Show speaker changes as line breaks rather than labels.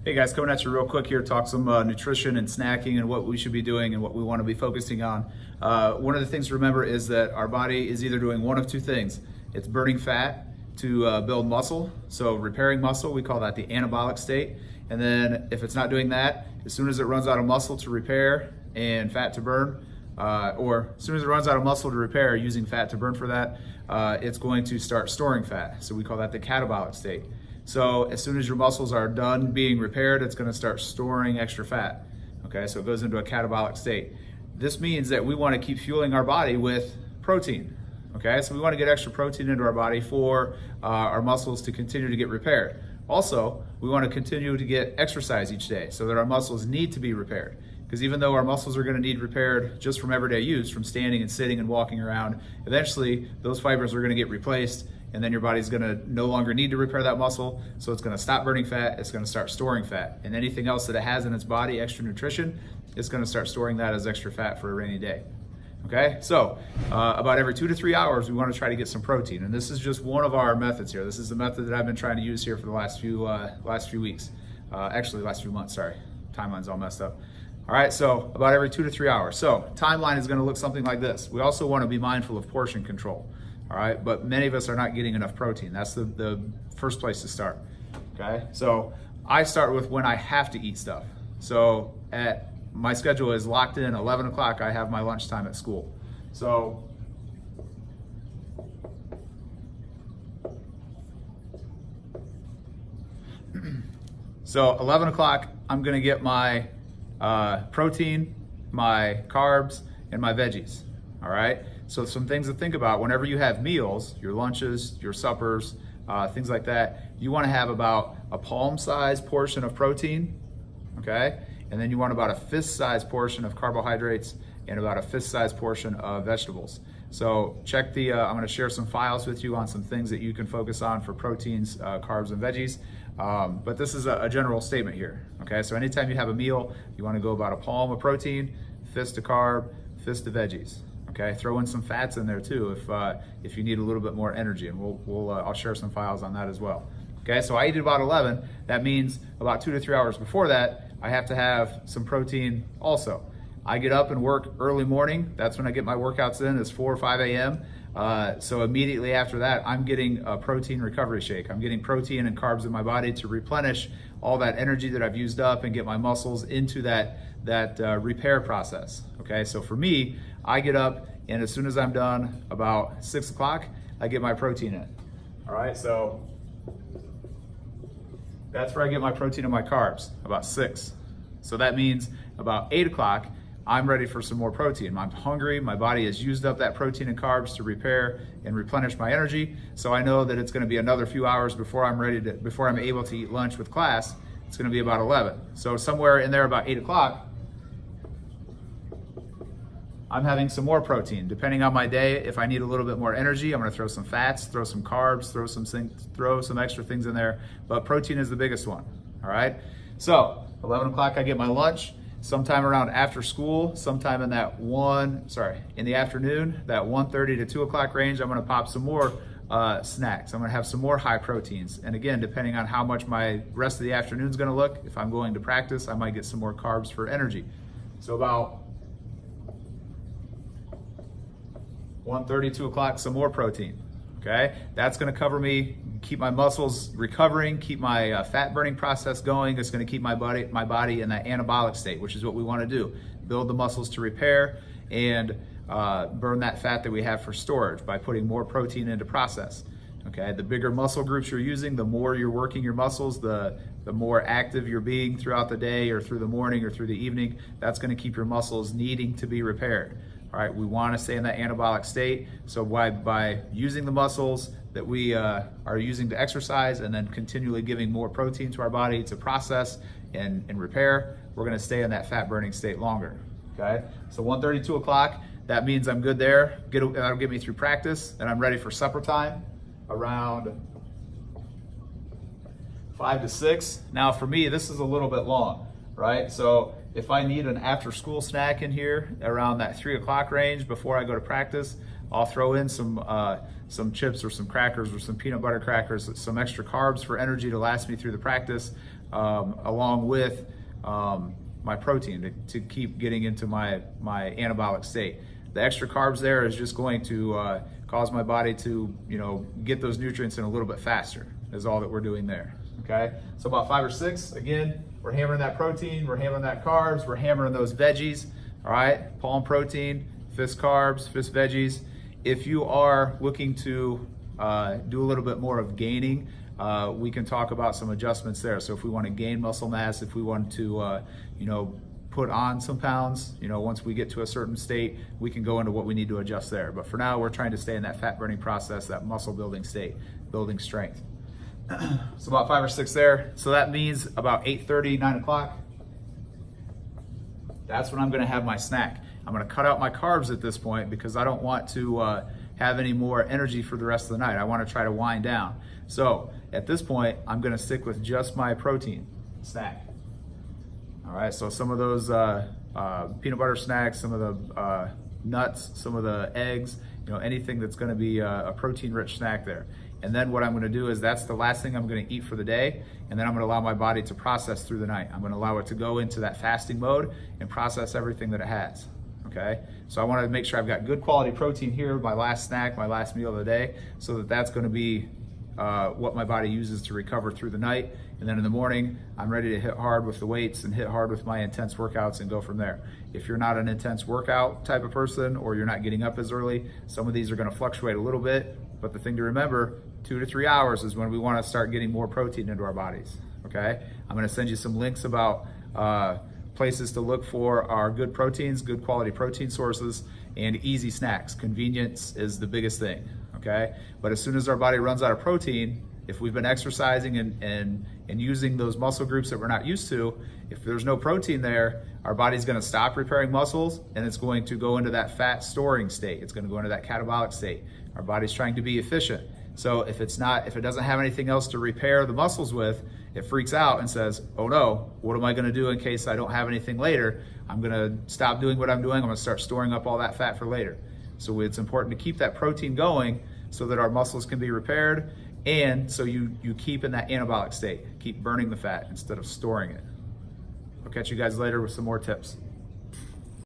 Hey guys, coming at you real quick here, talk some nutrition and snacking and what we should be doing and what we want to be focusing on. One of the things to remember is that our body is either doing one of two things. It's burning fat to build muscle, so repairing muscle, we call that the anabolic state. And then if it's not doing that, as soon as it runs out of muscle to repair and fat to burn, or as soon as it runs out of muscle to repair using fat to burn for that, it's going to start storing fat. So we call that the catabolic state. So as soon as your muscles are done being repaired, it's going to start storing extra fat. Okay, so it goes into a catabolic state. This means that we want to keep fueling our body with protein. Okay, so we want to get extra protein into our body for our muscles to continue to get repaired. Also, we want to continue to get exercise each day so that our muscles need to be repaired. Because even though our muscles are going to need repaired just from everyday use, from standing and sitting and walking around, eventually those fibers are going to get replaced, and then your body's going to no longer need to repair that muscle, so it's going to stop burning fat, it's going to start storing fat. And anything else that it has in its body, extra nutrition, it's going to start storing that as extra fat for a rainy day. Okay, so about every 2 to 3 hours, we want to try to get some protein. And this is just one of our methods here. This is the method that I've been trying to use here for the last few weeks. Actually, last few months, sorry. Timeline's all messed up. All right, so about every 2 to 3 hours. So timeline is going to look something like this. We also want to be mindful of portion control. All right, but many of us are not getting enough protein. That's the first place to start. Okay, so I start with when I have to eat stuff. So my schedule is locked in. 11 o'clock, I have my lunchtime at school. So so 11 o'clock, I'm gonna get my protein, my carbs, and my veggies. All right, so some things to think about whenever you have meals, your lunches, your suppers, things like that. You want to have about a palm-sized portion of protein, okay? And then you want about a fist-sized portion of carbohydrates and about a fist-sized portion of vegetables. So check I'm going to share some files with you on some things that you can focus on for proteins, carbs, and veggies. But this is a general statement here, okay? So anytime you have a meal, you want to go about a palm of protein, fist of carb, fist of veggies. Okay, throw in some fats in there too if you need a little bit more energy, and I'll share some files on that as well. Okay, so I eat at about 11. That means about 2 to 3 hours before that, I have to have some protein also. I get up and work early morning. That's when I get my workouts in. It's 4 or 5 a.m. So immediately after that, I'm getting a protein recovery shake. I'm getting protein and carbs in my body to replenish all that energy that I've used up and get my muscles into that repair process. Okay, so for me, I get up, and as soon as I'm done, about 6 o'clock, I get my protein in. All right, so that's where I get my protein and my carbs, about 6. So that means about 8 o'clock, I'm ready for some more protein. I'm hungry, my body has used up that protein and carbs to repair and replenish my energy, so I know that it's gonna be another few hours before I'm able to eat lunch with class. It's gonna be about 11. So somewhere in there about 8 o'clock, I'm having some more protein. Depending on my day, if I need a little bit more energy, I'm gonna throw some fats, throw some carbs, throw some extra things in there, but protein is the biggest one, all right? So 11 o'clock, I get my lunch. Sometime around after school, sometime in in the afternoon, that 1:30 to 2 o'clock range, I'm gonna pop some more snacks. I'm gonna have some more high proteins. And again, depending on how much my rest of the afternoon is gonna look, if I'm going to practice, I might get some more carbs for energy. So about 1:30, 2 o'clock, some more protein, okay? That's gonna cover me, keep my muscles recovering, keep my fat burning process going. It's gonna keep my body in that anabolic state, which is what we wanna do. Build the muscles to repair and burn that fat that we have for storage by putting more protein into process, okay? The bigger muscle groups you're using, the more you're working your muscles, the more active you're being throughout the day or through the morning or through the evening, that's gonna keep your muscles needing to be repaired. All right, we want to stay in that anabolic state. So by using the muscles that we are using to exercise and then continually giving more protein to our body to process and repair, we're going to stay in that fat burning state longer. Okay, so 1:30, 2 o'clock, that means I'm good there. That'll get me through practice, and I'm ready for supper time around 5 to 6. Now for me, this is a little bit long, right? So if I need an after school snack in here around that 3 o'clock range before I go to practice, I'll throw in some chips or some crackers or some peanut butter crackers, some extra carbs for energy to last me through the practice, along with my protein to keep getting into my anabolic state. The extra carbs there is just going to cause my body to, get those nutrients in a little bit faster, is all that we're doing there, okay? So about 5 or 6, again, we're hammering that protein, we're hammering that carbs, we're hammering those veggies, all right? Palm protein, fist carbs, fist veggies. If you are looking to do a little bit more of gaining, we can talk about some adjustments there. So if we want to gain muscle mass, if we want to, put on some pounds, once we get to a certain state, we can go into what we need to adjust there. But for now, we're trying to stay in that fat burning process, that muscle building state, building strength. So about 5 or 6 there. So that means about 8:30, 9 o'clock. That's when I'm gonna have my snack. I'm gonna cut out my carbs at this point because I don't want to have any more energy for the rest of the night. I wanna try to wind down. So at this point, I'm gonna stick with just my protein snack. All right, so some of those peanut butter snacks, some of the nuts, some of the eggs, anything that's gonna be a protein-rich snack there. And then what I'm gonna do is that's the last thing I'm gonna eat for the day, and then I'm gonna allow my body to process through the night. I'm gonna allow it to go into that fasting mode and process everything that it has, okay? So I wanna make sure I've got good quality protein here, my last snack, my last meal of the day, so that that's gonna be what my body uses to recover through the night. And then in the morning, I'm ready to hit hard with the weights and hit hard with my intense workouts and go from there. If you're not an intense workout type of person, or you're not getting up as early, some of these are gonna fluctuate a little bit, but the thing to remember, 2 to 3 hours is when we wanna start getting more protein into our bodies, okay? I'm gonna send you some links about places to look for our good proteins, good quality protein sources, and easy snacks. Convenience is the biggest thing, okay? But as soon as our body runs out of protein, if we've been exercising and using those muscle groups that we're not used to, if there's no protein there, our body's gonna stop repairing muscles and it's going to go into that fat storing state. It's gonna go into that catabolic state. Our body's trying to be efficient. So if it doesn't have anything else to repair the muscles with, it freaks out and says, oh no, what am I gonna do in case I don't have anything later? I'm gonna stop doing what I'm doing. I'm gonna start storing up all that fat for later. So it's important to keep that protein going so that our muscles can be repaired, and so you keep in that anabolic state, keep burning the fat instead of storing it. I'll catch you guys later with some more tips.